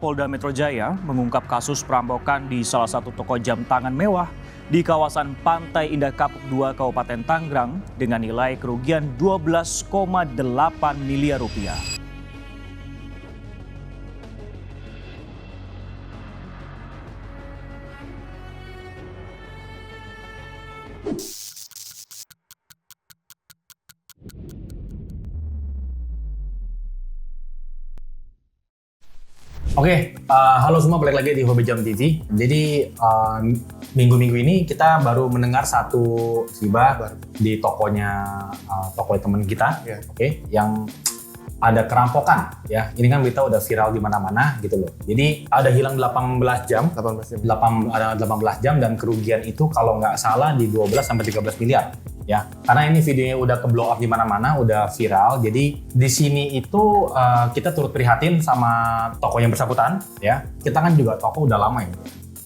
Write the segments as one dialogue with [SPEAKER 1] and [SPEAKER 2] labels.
[SPEAKER 1] Polda Metro Jaya mengungkap kasus perampokan di salah satu toko jam tangan mewah di kawasan Pantai Indah Kapuk 2 Kabupaten Tangerang dengan nilai kerugian 12,8 miliar rupiah.
[SPEAKER 2] Oke, halo semua, balik lagi di Hobi Jam TV. Jadi minggu-minggu ini kita baru mendengar satu musibah di toko teman kita, oke, yang ada kerampokan, ya. Ini kan berita udah viral di mana-mana gitu loh. Jadi ada hilang 18 jam, ada 18 jam dan kerugian itu kalau nggak salah di 12 sampai 13 miliar. Ya, karena ini videonya udah ke-blow up di mana-mana, udah viral. Jadi di sini itu kita turut prihatin sama toko yang bersangkutan, ya. Kita kan juga toko udah lama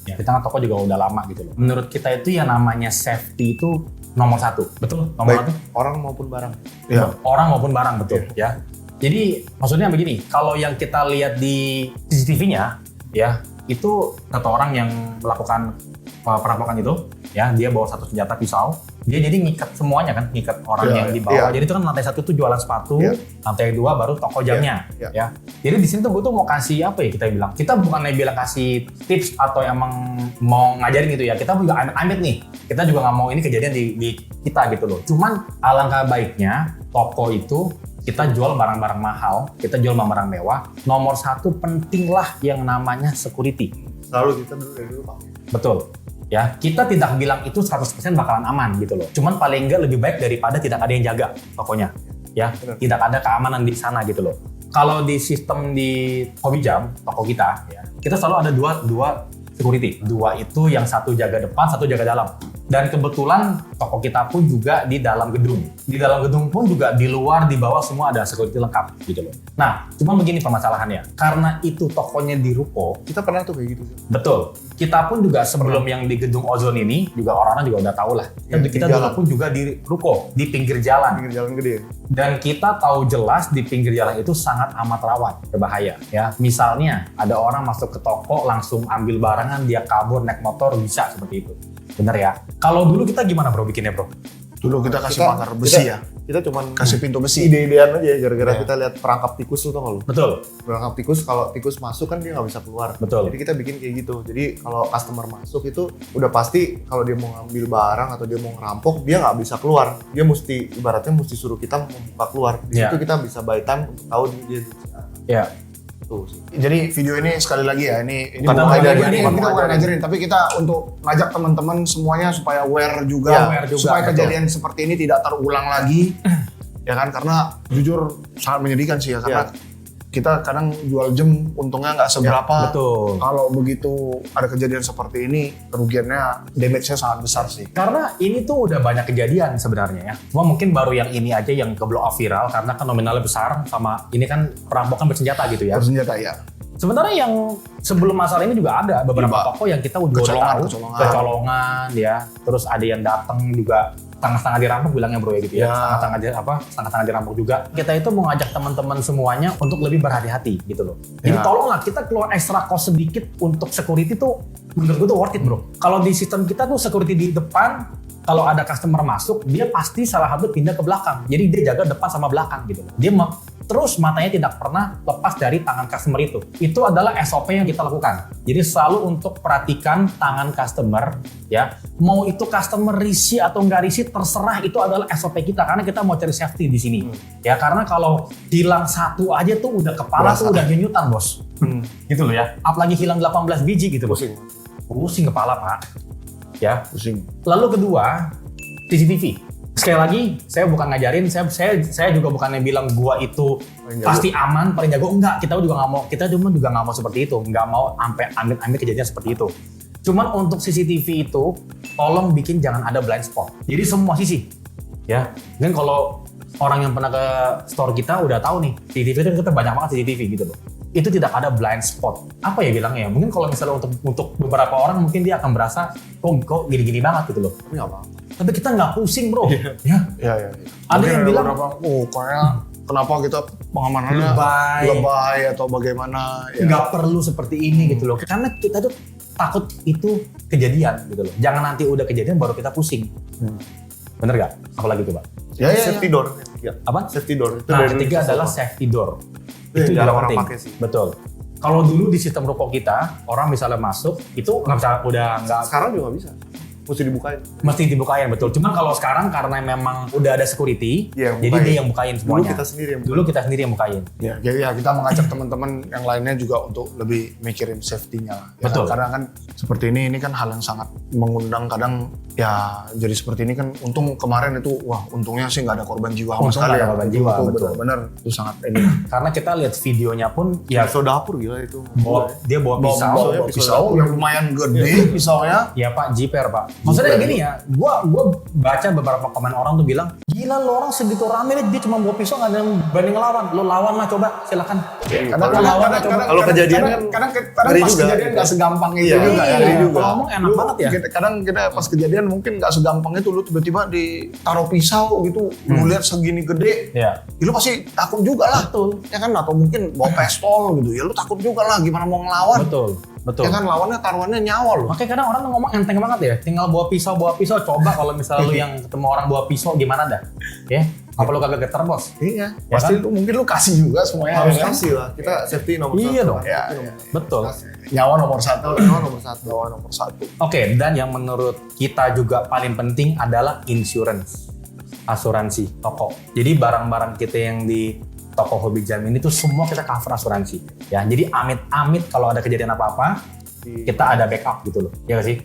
[SPEAKER 2] ya. Kita kan toko juga udah lama gitu loh. Menurut kita itu yang namanya safety itu nomor satu, betul? Nomor satu.
[SPEAKER 3] Orang maupun barang.
[SPEAKER 2] Ya. Orang maupun barang, betul. Ya. Jadi maksudnya begini, kalau yang kita lihat di CCTV-nya, ya itu satu orang yang melakukan perampokan itu, ya dia bawa satu senjata pisau. Dia jadi ngikat semuanya kan, ngikat orang yang di bawah. Jadi itu kan lantai satu tuh jualan sepatu, lantai dua baru toko jamnya, ya. Jadi di sini tuh gue tuh mau kasih apa ya kita bilang? Kita bukannya bilang kasih tips atau emang mau ngajarin gitu ya. Kita juga amit-amit nih. Kita juga nggak mau ini kejadian di kita gitu loh. Cuman alangkah baiknya toko itu kita jual barang-barang mahal, kita jual barang mewah. Nomor satu pentinglah yang namanya security.
[SPEAKER 3] Selalu kita dulu Pak.
[SPEAKER 2] Betul. Ya, kita tidak bilang itu 100% bakalan aman gitu loh. Cuman paling enggak lebih baik daripada tidak ada yang jaga tokonya. Ya, tidak ada keamanan di sana gitu loh. Kalau di sistem di Hobi Jam, toko kita, ya, kita selalu ada dua security. Dua itu yang satu jaga depan, satu jaga dalam. Dan kebetulan toko kita pun juga di dalam gedung. Di dalam gedung pun juga di luar, di bawah semua ada security lengkap gitu loh. Nah, cuma begini permasalahannya. Karena itu tokonya di ruko.
[SPEAKER 3] Kita pernah tuh kayak gitu.
[SPEAKER 2] Betul. Kita pun juga sebelum yang di gedung Ozon ini, juga orang-orang juga udah tahu lah. Kita dulu pun juga di ruko, di pinggir jalan.
[SPEAKER 3] Pinggir jalan gede.
[SPEAKER 2] Dan kita tahu jelas di pinggir jalan itu sangat amat rawan, berbahaya. Ya, misalnya ada orang masuk ke toko langsung ambil barangan, dia kabur naik motor, bisa seperti itu. Bener ya? Kalau dulu kita gimana bro bikinnya bro?
[SPEAKER 4] Dulu kita kasih pagar besi ya.
[SPEAKER 3] Kita cuman
[SPEAKER 4] kasih pintu besi.
[SPEAKER 3] Ide-idean aja gara-gara kita lihat perangkap tikus tuh, tau gak lu?
[SPEAKER 2] Betul.
[SPEAKER 3] Perangkap tikus, kalau tikus masuk kan dia nggak bisa keluar.
[SPEAKER 2] Betul.
[SPEAKER 3] Jadi kita bikin kayak gitu. Jadi kalau customer masuk itu udah pasti kalau dia mau ngambil barang atau dia mau ngerampok, dia nggak bisa keluar. Dia mesti ibaratnya mesti suruh kita membuka keluar. Di situ kita bisa buy time untuk tahu dia di mana.
[SPEAKER 2] Ya.
[SPEAKER 3] Tuh sih.
[SPEAKER 4] Jadi video ini sekali lagi ya, ini
[SPEAKER 2] Bukan ngajarin,
[SPEAKER 4] kita bukan ngajarin, tapi kita untuk ngajak teman-teman semuanya supaya aware juga, supaya kejadian seperti ini tidak terulang lagi, ya kan? Karena jujur sangat menyedihkan sih ya, karena kita kadang jual jam untungnya nggak seberapa.
[SPEAKER 2] Betul.
[SPEAKER 4] Kalau begitu ada kejadian seperti ini, kerugiannya, damage-nya sangat besar sih.
[SPEAKER 2] Karena ini tuh udah banyak kejadian sebenarnya ya. Cuma mungkin baru yang ini aja yang ke-blow up viral karena kan nominalnya besar sama ini kan perampokan bersenjata gitu ya.
[SPEAKER 4] Bersenjata ya.
[SPEAKER 2] Sebenarnya yang sebelum masalah ini juga ada beberapa toko yang kita udah tahu kecolongan ya. Terus ada yang datang juga setengah-setengah dirampok bilangnya bro ya gitu ya. Setengah-setengah dirampok juga. Kita itu mau ngajak teman-teman semuanya untuk lebih berhati-hati gitu loh. Jadi tolonglah kita keluar extra cost sedikit untuk security tuh menurut gue tuh worth it bro. Kalau di sistem kita tuh security di depan, kalau ada customer masuk, dia pasti salah satu pindah ke belakang. Jadi dia jaga depan sama belakang gitu loh. Dia terus matanya tidak pernah lepas dari tangan customer itu. Itu adalah SOP yang kita lakukan. Jadi selalu untuk perhatikan tangan customer ya. Mau itu customer risih atau nggak risih terserah, itu adalah SOP kita karena kita mau cari safety di sini. Ya karena kalau hilang satu aja tuh udah kepala tuh udah nyunyutan bos. Gitu loh ya. Apalagi hilang 18 biji gitu bos. Pusing kepala pak. Ya.
[SPEAKER 4] Pusing.
[SPEAKER 2] Lalu kedua, CCTV. Sekali lagi, saya bukan ngajarin, saya juga bukannya bilang gua itu pasti aman, paling jago. Enggak, kita juga nggak mau seperti itu. Nggak mau sampai ambil kejadian seperti itu. Cuman untuk CCTV itu, tolong bikin jangan ada blind spot. Jadi semua sisi. Ya, dan kalau orang yang pernah ke store kita udah tahu nih, CCTV itu kita banyak banget CCTV gitu loh. Itu tidak ada blind spot. Apa ya bilangnya? Mungkin kalau misalnya untuk beberapa orang mungkin dia akan berasa kok gini-gini banget gitu loh.
[SPEAKER 3] Tapi nggak apa-apa.
[SPEAKER 2] Tapi kita nggak pusing bro.
[SPEAKER 4] Ya.
[SPEAKER 2] Ada yang bilang,
[SPEAKER 4] kayaknya kenapa kita pengamanannya lebay atau bagaimana. Ya.
[SPEAKER 2] Nggak perlu seperti ini gitu loh. Karena kita tuh takut itu kejadian gitu loh. Jangan nanti udah kejadian baru kita pusing. Bener nggak? Apalagi tuh, Pak?
[SPEAKER 3] Safety door. Ya.
[SPEAKER 2] Apa?
[SPEAKER 3] Safety door. Itu
[SPEAKER 2] Nah,
[SPEAKER 3] dari
[SPEAKER 2] ketiga
[SPEAKER 3] dulu
[SPEAKER 2] adalah
[SPEAKER 3] sama.
[SPEAKER 2] safety door.
[SPEAKER 3] Itu
[SPEAKER 2] Itu
[SPEAKER 3] jarang
[SPEAKER 2] juga
[SPEAKER 3] orang
[SPEAKER 2] penting.
[SPEAKER 3] pakai sih.
[SPEAKER 2] Betul. Kalau dulu di sistem rokok kita, orang misalnya masuk, itu nggak bisa, udah nggak
[SPEAKER 3] Sekarang juga bisa. Mesti dibukain.
[SPEAKER 2] mesti dibukain, betul. Cuman kalau sekarang karena memang udah ada security,
[SPEAKER 3] Iya, yang
[SPEAKER 2] jadi
[SPEAKER 3] bukain.
[SPEAKER 2] dia yang bukain
[SPEAKER 3] Dulu
[SPEAKER 2] semuanya.
[SPEAKER 3] kita sendiri yang
[SPEAKER 2] Dulu kita sendiri yang bukain.
[SPEAKER 4] Ya, jadi ya kita mengajak teman-teman yang lainnya juga untuk lebih mikirin safety-nya. Ya,
[SPEAKER 2] Betul.
[SPEAKER 4] Karena kan seperti ini kan hal yang sangat mengundang kadang ya jadi seperti ini kan untung kemarin itu untungnya sih nggak ada korban jiwa sama
[SPEAKER 2] Untung
[SPEAKER 4] sekali
[SPEAKER 2] nggak ada
[SPEAKER 4] ya.
[SPEAKER 2] korban
[SPEAKER 4] Itu
[SPEAKER 2] jiwa, betul.
[SPEAKER 4] benar-benar itu sangat ini.
[SPEAKER 2] Karena kita lihat videonya pun, ya
[SPEAKER 3] Pisau dapur gila itu.
[SPEAKER 2] dia bawa pisau.
[SPEAKER 4] Bawa pisau yang lumayan gede pisaunya.
[SPEAKER 2] Ya Pak, jiper Pak. Maksudnya gini ya, gua baca beberapa komen orang tuh bilang, gila lo orang segitu rame nih, dia cuma bawa pisau nggak ada yang berani ngelawan. Lo lawan lah coba, silakan.
[SPEAKER 3] Kalau kejadian kan
[SPEAKER 4] kadang
[SPEAKER 3] ngeri
[SPEAKER 4] pas
[SPEAKER 3] juga.
[SPEAKER 4] kejadian nggak segampang itu
[SPEAKER 3] Iya,
[SPEAKER 4] juga ya.
[SPEAKER 3] ngeri juga.
[SPEAKER 2] Kalau ngomong enak banget ya.
[SPEAKER 4] Kadang kita pas kejadian mungkin nggak segampang itu, lu tiba-tiba ditaruh pisau gitu, lu lihat segini gede,
[SPEAKER 2] Ya.
[SPEAKER 4] ya lu pasti takut juga lah.
[SPEAKER 2] Betul.
[SPEAKER 4] Ya kan, atau mungkin bawa pistol gitu, ya lu takut juga lah gimana mau ngelawan.
[SPEAKER 2] Betul.
[SPEAKER 4] Ya kan, lawannya taruhannya nyawa loh.
[SPEAKER 2] Makanya kadang orang tuh ngomong enteng banget ya, tinggal bawa pisau. Coba kalau misalnya lu yang ketemu orang bawa pisau gimana dah? Ya, apa lu kagak getar bos?
[SPEAKER 4] Iya,
[SPEAKER 2] Ya
[SPEAKER 4] pasti
[SPEAKER 2] kan?
[SPEAKER 4] mungkin lu kasih juga semuanya.
[SPEAKER 3] Harus
[SPEAKER 4] ya kan?
[SPEAKER 3] kasih lah. Kita safety nomor
[SPEAKER 2] Iya
[SPEAKER 3] satu.
[SPEAKER 2] dong.
[SPEAKER 3] kan.
[SPEAKER 4] Ya,
[SPEAKER 3] Safety
[SPEAKER 4] ya.
[SPEAKER 3] nomor
[SPEAKER 2] Betul.
[SPEAKER 3] satu.
[SPEAKER 4] Nyawa nomor satu.
[SPEAKER 3] Nyawa nomor satu.
[SPEAKER 2] Oke, dan yang menurut kita juga paling penting adalah insurance, asuransi toko. Jadi barang-barang kita yang di toko Hobi Jam ini tuh semua kita cover asuransi. Ya, jadi amit-amit kalau ada kejadian apa-apa, kita ada backup gitu loh, ya nggak sih?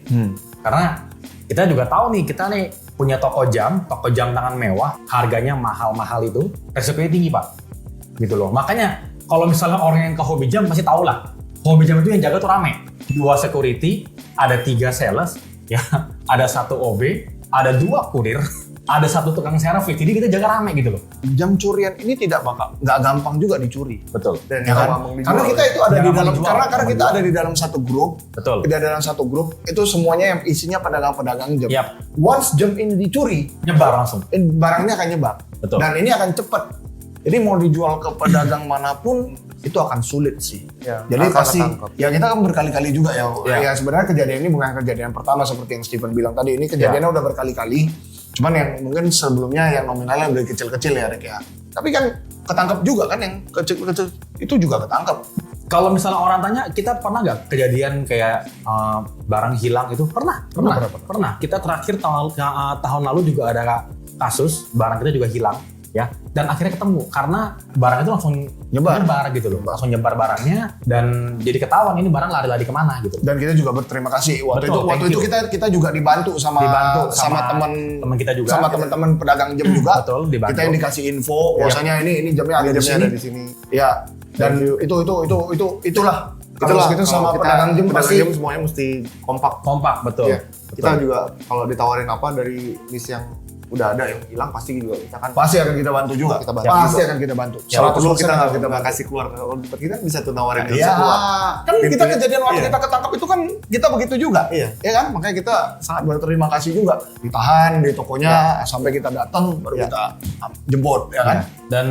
[SPEAKER 2] Karena kita juga tahu nih, kita nih punya toko jam tangan mewah, harganya mahal-mahal itu, resikonya tinggi Pak, gitu loh. Makanya kalau misalnya orang yang ke Hobi Jam pasti tahu lah, Hobi Jam itu yang jaga tuh rame. 2 security, ada 3 sales, ya, ada 1 OB, ada 2 kurir, ada 1 tukang servis. Jadi kita jaga rame gitu loh.
[SPEAKER 4] Jam curian ini nggak gampang juga dicuri.
[SPEAKER 2] Betul.
[SPEAKER 3] Dan
[SPEAKER 4] Ya kan?
[SPEAKER 3] gampang dijual.
[SPEAKER 4] Karena kita itu ada
[SPEAKER 2] Jangan
[SPEAKER 4] di dalam
[SPEAKER 2] dijual,
[SPEAKER 4] karena
[SPEAKER 2] jangan
[SPEAKER 4] kita
[SPEAKER 2] dijual.
[SPEAKER 4] ada di dalam satu grup.
[SPEAKER 2] Betul.
[SPEAKER 4] Di dalam satu grup itu semuanya yang isinya pedagang-pedagang jam.
[SPEAKER 2] Yap.
[SPEAKER 4] Once jam ini dicuri,
[SPEAKER 2] Nyebar langsung.
[SPEAKER 4] barangnya akan nyebar.
[SPEAKER 2] Betul.
[SPEAKER 4] Dan ini akan cepat. Jadi mau dijual ke pedagang manapun itu akan sulit sih.
[SPEAKER 3] Ya,
[SPEAKER 4] Jadi
[SPEAKER 3] akan
[SPEAKER 4] pasti
[SPEAKER 3] ketangkep.
[SPEAKER 4] ya kita kan berkali-kali juga ya.
[SPEAKER 2] Ya.
[SPEAKER 4] Ya sebenarnya kejadian ini bukan kejadian pertama seperti yang Steven bilang tadi. Ini kejadiannya udah berkali-kali. Cuman yang mungkin sebelumnya yang nominalnya udah kecil-kecil ya Rick ya. Tapi kan ketangkep juga kan yang kecil-kecil itu juga ketangkep.
[SPEAKER 2] Kalau misalnya orang tanya, kita pernah nggak kejadian kayak barang hilang itu? Pernah. Kita terakhir tahun lalu juga ada kasus barang kita juga hilang, ya. Dan akhirnya ketemu karena barang itu langsung nyebar gitu loh, langsung nyebar barangnya dan jadi ketahuan ini barang lari-lari kemana gitu.
[SPEAKER 4] Dan kita juga berterima kasih waktu
[SPEAKER 2] Betul,
[SPEAKER 4] itu kita juga dibantu sama
[SPEAKER 2] teman kita juga,
[SPEAKER 4] sama teman-teman pedagang jam juga.
[SPEAKER 2] Betul, dibantu.
[SPEAKER 4] Kita yang dikasih info bahwasanya ini jamnya ada di sini. Ya. Dan itulah kalau kita sama pedagang jam pasti
[SPEAKER 3] semuanya mesti kompak.
[SPEAKER 2] Betul.
[SPEAKER 3] Ya. Kita juga kalau ditawarin apa dari list yang udah ada yang hilang pasti juga kita kan
[SPEAKER 4] pasti akan kita bantu juga.
[SPEAKER 3] Kita bantu
[SPEAKER 4] Pasti
[SPEAKER 3] juga.
[SPEAKER 4] akan kita bantu.
[SPEAKER 3] Ya, kalau perlu
[SPEAKER 4] 100%
[SPEAKER 3] kita
[SPEAKER 4] akan
[SPEAKER 3] nggak kasih keluar. Kalau kita bisa tuh nawarin yang
[SPEAKER 4] Iya,
[SPEAKER 3] keluar.
[SPEAKER 4] kan kita
[SPEAKER 3] Pintunya-
[SPEAKER 4] kejadian waktu
[SPEAKER 3] iya.
[SPEAKER 4] kita ketangkap itu kan kita begitu juga.
[SPEAKER 3] Iya.
[SPEAKER 4] Ya kan? Makanya kita sangat berterima kasih juga. Ditahan di tokonya sampai kita datang baru
[SPEAKER 3] Iya.
[SPEAKER 4] kita jemput ya kan.
[SPEAKER 2] Dan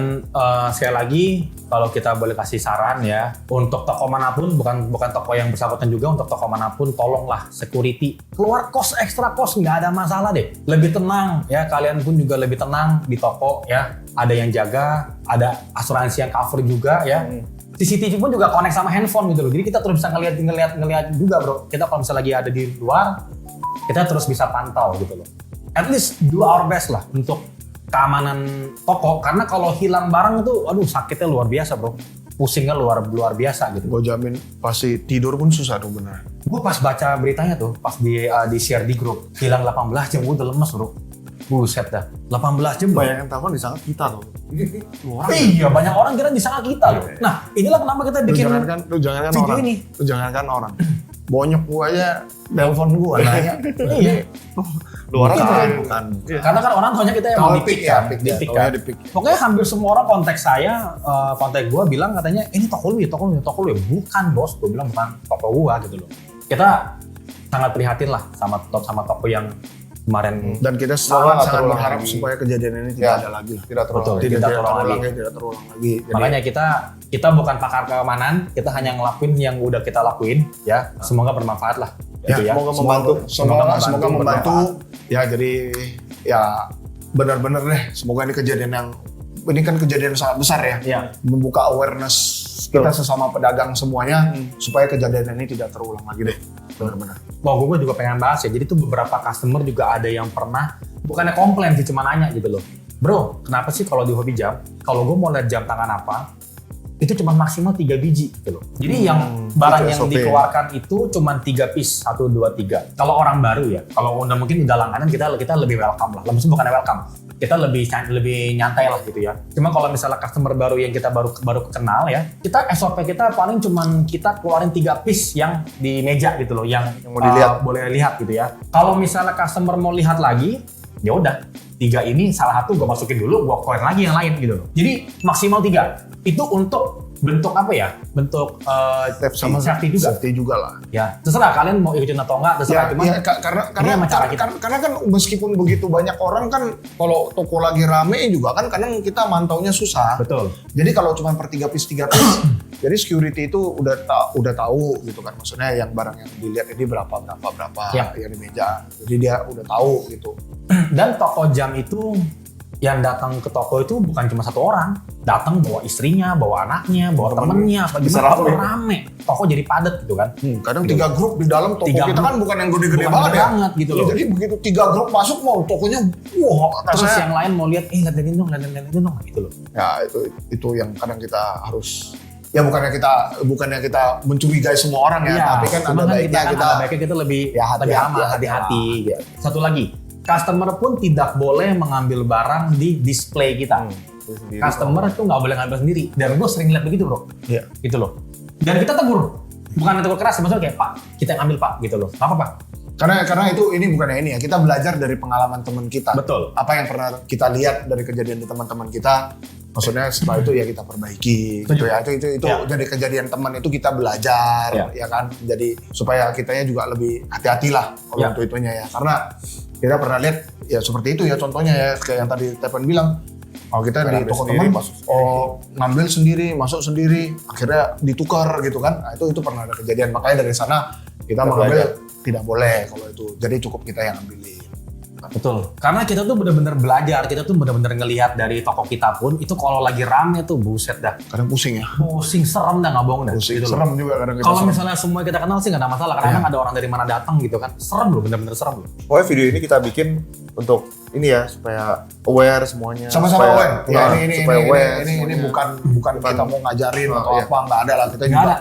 [SPEAKER 2] sekali lagi kalau kita boleh kasih saran ya, untuk toko manapun, bukan toko yang bersangkutan juga, untuk toko manapun tolonglah security keluar ekstra kos nggak ada masalah deh, lebih tenang ya, kalian pun juga lebih tenang di toko ya, ada yang jaga, ada asuransi yang cover juga ya. CCTV pun juga connect sama handphone gitu loh, jadi kita terus bisa ngeliat juga bro. Kita kalau misalnya lagi ada di luar, kita terus bisa pantau gitu loh. At least do our best lah untuk keamanan toko, karena kalau hilang barang itu aduh sakitnya luar biasa bro, pusingnya luar biasa gitu.
[SPEAKER 4] Gue jamin pasti tidur pun susah tuh bener.
[SPEAKER 2] Gue pas baca beritanya tuh, pas di share di grup, hilang 18 jam, gue udah lemes bro. Buset dah, 18 jam bro.
[SPEAKER 3] Banyak yang telepon disangka kita tuh.
[SPEAKER 2] Iya, banyak orang kira disangka kita loh. Nah, inilah kenapa kita bikin
[SPEAKER 4] Lu jangankan
[SPEAKER 2] video
[SPEAKER 4] orang.
[SPEAKER 2] ini.
[SPEAKER 4] Lu jangankan orang. Bonyok gua aja telepon gua nanya.
[SPEAKER 2] Iya.
[SPEAKER 3] Luar
[SPEAKER 4] Bukan.
[SPEAKER 2] Karena kan orang taunya kita emang di pick kan, di pick kan. Pokoknya hampir semua orang kontak saya, kontak gue bilang katanya ini toko lu ya. Bukan bos, gue bilang bukan toko gue gitu loh. Kita sangat prihatin lah sama toko yang kemarin.
[SPEAKER 4] Dan kita
[SPEAKER 3] Semoga nggak
[SPEAKER 4] sangat
[SPEAKER 3] terulang
[SPEAKER 4] berharap
[SPEAKER 3] lagi.
[SPEAKER 4] supaya kejadian ini tidak ada lagi lah.
[SPEAKER 3] Tidak terulang.
[SPEAKER 2] Betul.
[SPEAKER 3] lagi.
[SPEAKER 2] Tidak terulang
[SPEAKER 4] Tidak terulang lagi. Jadi,
[SPEAKER 2] Makanya kita bukan pakar keamanan, kita hanya ngelakuin yang udah kita lakuin ya. Semoga bermanfaat lah. Gitu ya.
[SPEAKER 3] Semoga membantu.
[SPEAKER 4] Semoga membantu. Ya jadi ya benar-benar deh. Semoga ini kejadian yang ini kan kejadian sangat besar ya.
[SPEAKER 2] Iya.
[SPEAKER 4] Membuka awareness kita sesama pedagang semuanya supaya kejadian ini tidak terulang lagi deh. Benar-benar.
[SPEAKER 2] Wah, gue juga pengen bahas ya. Jadi tuh beberapa customer juga ada yang pernah bukannya komplain sih, cuma nanya gitu loh. Bro, kenapa sih kalau di hobi jam, kalau gue mau lihat jam tangan apa, itu cuma maksimal 3 biji gitu loh. Jadi yang barang
[SPEAKER 3] itu
[SPEAKER 2] yang
[SPEAKER 3] SOP.
[SPEAKER 2] dikeluarkan itu cuma 3 piece, 1, 2, 3. Kalau orang baru ya, kalau udah mungkin udah langganan kita lebih welcome lah. Maksudnya bukan welcome, kita lebih nyantai lah gitu ya. Cuma kalau misalnya customer baru yang kita baru kenal ya, kita SOP kita paling cuman kita keluarin 3 piece yang di meja gitu loh, yang
[SPEAKER 3] mau dilihat.
[SPEAKER 2] boleh lihat gitu ya. Kalau misalnya customer mau lihat lagi, ya udah 3 ini salah satu gue masukin dulu, gue keluarin lagi yang lain gitu loh. Jadi maksimal 3. Itu untuk bentuk apa ya? Bentuk safety juga.
[SPEAKER 4] Safety juga lah.
[SPEAKER 2] Ya, terserah kalian mau ikutin atau enggak, terserah. Cuman
[SPEAKER 4] karena
[SPEAKER 2] sama cara kita.
[SPEAKER 4] karena kan meskipun begitu banyak orang kan kalau toko lagi rame juga kan kadang kita mantaunya susah.
[SPEAKER 2] Betul.
[SPEAKER 4] Jadi kalau cuma per 3 piece jadi security itu udah tahu gitu kan, maksudnya yang barang yang dilihat ini berapa
[SPEAKER 2] Ya.
[SPEAKER 4] yang di meja. Jadi dia udah tahu gitu.
[SPEAKER 2] Dan toko jam itu yang datang ke toko itu bukan cuma 1 orang, datang bawa istrinya, bawa anaknya, bawa temennya,
[SPEAKER 3] Bisa
[SPEAKER 2] bagaimana
[SPEAKER 3] rame.
[SPEAKER 2] rame. Toko jadi padat gitu kan.
[SPEAKER 4] Kadang 3 grup di dalam toko
[SPEAKER 2] 3
[SPEAKER 4] kita
[SPEAKER 2] grup.
[SPEAKER 4] kan bukan yang gede-gede
[SPEAKER 2] Bukan
[SPEAKER 4] banget
[SPEAKER 2] gede
[SPEAKER 4] ya.
[SPEAKER 2] banget gitu loh.
[SPEAKER 4] Jadi begitu 3 grup masuk mau tokonya
[SPEAKER 2] Terus
[SPEAKER 4] rasanya
[SPEAKER 2] yang lain mau lihat, lihat ini dong, lihat dong gitu loh.
[SPEAKER 4] ya itu yang kadang kita harus ya bukannya kita mencurigai semua orang ya,
[SPEAKER 2] Iya,
[SPEAKER 4] tapi kan
[SPEAKER 2] cuma
[SPEAKER 4] ada baiknya
[SPEAKER 2] ada
[SPEAKER 4] kita
[SPEAKER 2] baiknya kita lebih
[SPEAKER 4] ya,
[SPEAKER 2] lebih aman, hati-hati. Gitu. Satu lagi, customer pun tidak boleh mengambil barang di display kita. Customer itu nggak boleh ngambil sendiri. Dan gue sering lihat begitu bro.
[SPEAKER 4] Iya.
[SPEAKER 2] Gitu loh. Dan kita tegur. Bukan tegur keras, maksudnya kayak Pak, kita yang ambil Pak gitu loh. Apa Pak?
[SPEAKER 4] karena itu ini bukannya ini ya, kita belajar dari pengalaman teman kita.
[SPEAKER 2] Betul.
[SPEAKER 4] Apa yang pernah kita lihat dari kejadian di teman-teman kita, maksudnya setelah itu ya kita perbaiki gitu ya. Itu
[SPEAKER 2] Ya.
[SPEAKER 4] dari kejadian teman itu kita belajar ya kan. Jadi supaya kitanya juga lebih hati-hati lah kalau
[SPEAKER 2] Ya.
[SPEAKER 4] untuk itunya ya. Karena kita pernah lihat ya seperti itu ya contohnya ya, kayak yang tadi Tepen bilang. Oh kita di toko teman ngambil sendiri, masuk sendiri, akhirnya ditukar gitu kan. Nah, itu pernah ada kejadian, makanya dari sana kita mengambil tidak boleh kalau itu. Jadi cukup kita yang ambilin.
[SPEAKER 2] Betul. Karena kita tuh benar-benar belajar, kita tuh benar-benar ngelihat dari toko kita pun itu kalau lagi rame tuh buset dah.
[SPEAKER 4] Kadang pusing ya.
[SPEAKER 2] Pusing, serem dah, nggak bohong dah.
[SPEAKER 4] Pusing,
[SPEAKER 2] Gitu loh.
[SPEAKER 4] serem juga kadang kita.
[SPEAKER 2] Kalau
[SPEAKER 4] serem.
[SPEAKER 2] misalnya semua kita kenal sih nggak ada masalah. Kadang ada orang dari mana datang gitu kan. Serem loh, benar-benar serem loh.
[SPEAKER 3] Pokoknya video ini kita bikin untuk ini ya supaya aware semuanya.
[SPEAKER 4] Sama-sama
[SPEAKER 3] supaya-
[SPEAKER 4] aware. Ya,
[SPEAKER 3] Nah,
[SPEAKER 4] ini
[SPEAKER 3] supaya aware.
[SPEAKER 4] ini
[SPEAKER 3] semuanya.
[SPEAKER 4] bukan kita mau ngajarin atau
[SPEAKER 3] iya.
[SPEAKER 4] apa, nggak ada lah. Kita
[SPEAKER 2] Nggak
[SPEAKER 4] juga
[SPEAKER 2] ada.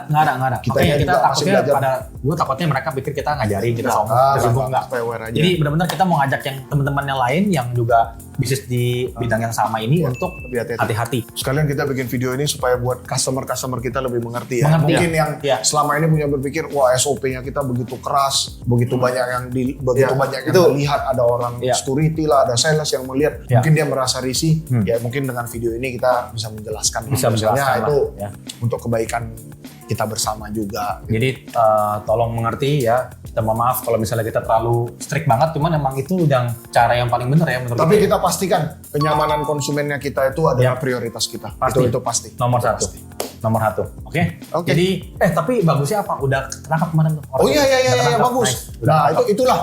[SPEAKER 4] Kita
[SPEAKER 2] Makanya
[SPEAKER 4] juga
[SPEAKER 2] kita
[SPEAKER 4] masih
[SPEAKER 2] takutnya
[SPEAKER 4] belajar.
[SPEAKER 2] gue takutnya mereka pikir kita ngajarin, kita sombong,
[SPEAKER 4] Nggak,
[SPEAKER 2] sombong nggak.
[SPEAKER 3] supaya aware aja.
[SPEAKER 2] Jadi benar-benar kita mau ngajak yang teman-teman yang lain yang juga bisnis di bidang yang sama ini untuk
[SPEAKER 3] lebih hati-hati.
[SPEAKER 2] hati-hati.
[SPEAKER 4] sekalian kita bikin video ini supaya buat customer kita lebih mengerti ya.
[SPEAKER 2] Mengerti,
[SPEAKER 4] Mungkin yang
[SPEAKER 2] ya.
[SPEAKER 4] selama ini punya berpikir wah SOP-nya kita begitu keras, begitu banyak yang
[SPEAKER 3] Ya,
[SPEAKER 4] banyak yang
[SPEAKER 3] itu.
[SPEAKER 4] melihat, ada orang
[SPEAKER 2] Ya.
[SPEAKER 4] security lah, ada sales yang melihat,
[SPEAKER 2] Ya.
[SPEAKER 4] mungkin dia merasa risih. Ya mungkin dengan video ini kita bisa menjelaskan.
[SPEAKER 2] Bisa
[SPEAKER 4] Misalnya
[SPEAKER 2] menjelaskan
[SPEAKER 4] itu
[SPEAKER 2] lah, ya.
[SPEAKER 4] untuk kebaikan kita bersama juga.
[SPEAKER 2] Jadi tolong mengerti ya. Kita mohon maaf kalau misalnya kita terlalu strict banget, cuman emang itu udah cara yang paling benar ya menurut
[SPEAKER 4] Tapi
[SPEAKER 2] kita.
[SPEAKER 4] kita pastikan kenyamanan konsumennya kita itu adalah
[SPEAKER 2] Ya.
[SPEAKER 4] prioritas kita.
[SPEAKER 2] Pasti.
[SPEAKER 4] Itu pasti.
[SPEAKER 2] Nomor
[SPEAKER 4] Itu
[SPEAKER 2] satu.
[SPEAKER 4] pasti.
[SPEAKER 2] Nomor satu. Oke.
[SPEAKER 4] Oke.
[SPEAKER 2] Jadi tapi bagusnya apa? Udah ketangkap kemarin tuh.
[SPEAKER 4] Oh iya
[SPEAKER 2] Udah ketangkap.
[SPEAKER 4] bagus.
[SPEAKER 2] Nice. Udah
[SPEAKER 4] Nah,
[SPEAKER 2] ketangkap.
[SPEAKER 4] itulah.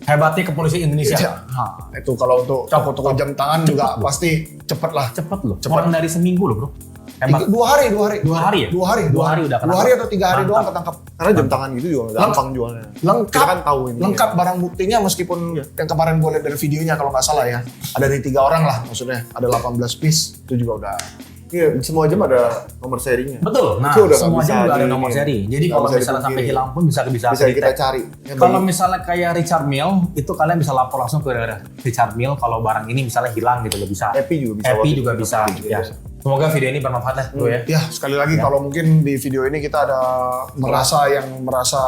[SPEAKER 2] Hebatnya kepolisian Indonesia.
[SPEAKER 4] Nah, itu kalau untuk toko-toko jam tangan juga
[SPEAKER 2] loh.
[SPEAKER 4] pasti cepet lah.
[SPEAKER 2] Cepet loh.
[SPEAKER 4] Cepet.
[SPEAKER 2] Kurang dari seminggu loh bro. Hebat.
[SPEAKER 4] 2 hari.
[SPEAKER 2] 2 hari ya?
[SPEAKER 4] 2 hari.
[SPEAKER 2] 2 hari udah
[SPEAKER 4] 2 hari atau 3 hari
[SPEAKER 2] Mantap.
[SPEAKER 4] doang ketangkap.
[SPEAKER 3] Karena jam tangan gitu juga gampang jualnya.
[SPEAKER 4] Lengkap.
[SPEAKER 3] Kita kan tahu ini.
[SPEAKER 4] Lengkap barang buktinya meskipun yang kemarin gue lihat dari videonya kalau nggak salah ya. Ada dari 3 orang lah maksudnya. Ada 18 piece. Itu juga udah.
[SPEAKER 3] Iya, semua jam ada nomor serinya.
[SPEAKER 2] Betul. Nah,
[SPEAKER 3] Itu udah nggak
[SPEAKER 2] semua
[SPEAKER 3] bisa
[SPEAKER 2] jam juga ada
[SPEAKER 3] di-
[SPEAKER 2] nomor seri. Jadi
[SPEAKER 3] nggak
[SPEAKER 2] kalau
[SPEAKER 3] bisa
[SPEAKER 2] misalnya sampai
[SPEAKER 3] dipungkiri.
[SPEAKER 2] hilang pun bisa
[SPEAKER 3] Bisa
[SPEAKER 2] di-tag.
[SPEAKER 3] kita cari. Ya,
[SPEAKER 2] Kalau
[SPEAKER 3] bagi-
[SPEAKER 2] misalnya kayak Richard Mille, itu kalian bisa lapor langsung ke Richard Mille kalau barang ini misalnya hilang gitu loh bisa.
[SPEAKER 3] Epi juga bisa.
[SPEAKER 2] Epi
[SPEAKER 3] waktu
[SPEAKER 2] juga
[SPEAKER 3] itu.
[SPEAKER 2] bisa.
[SPEAKER 3] Epi juga
[SPEAKER 2] Ya.
[SPEAKER 3] bisa.
[SPEAKER 2] Semoga video ini bermanfaat lah bro ya.
[SPEAKER 4] Ya sekali lagi kalau mungkin di video ini kita ada merasa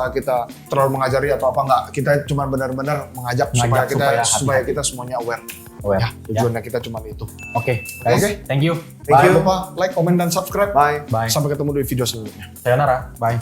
[SPEAKER 4] kita terlalu mengajari atau apa nggak. Kita cuma benar-benar mengajak supaya
[SPEAKER 2] supaya
[SPEAKER 4] kita semuanya aware.
[SPEAKER 2] Aware.
[SPEAKER 4] Ya, tujuannya kita cuma itu.
[SPEAKER 2] Oke, guys.
[SPEAKER 4] Oke.
[SPEAKER 2] Thank you.
[SPEAKER 3] Thank
[SPEAKER 4] Jangan
[SPEAKER 3] you.
[SPEAKER 4] lupa like, comment, dan subscribe.
[SPEAKER 3] Bye.
[SPEAKER 2] Bye.
[SPEAKER 4] Sampai ketemu di video selanjutnya.
[SPEAKER 2] Sayonara. Bye.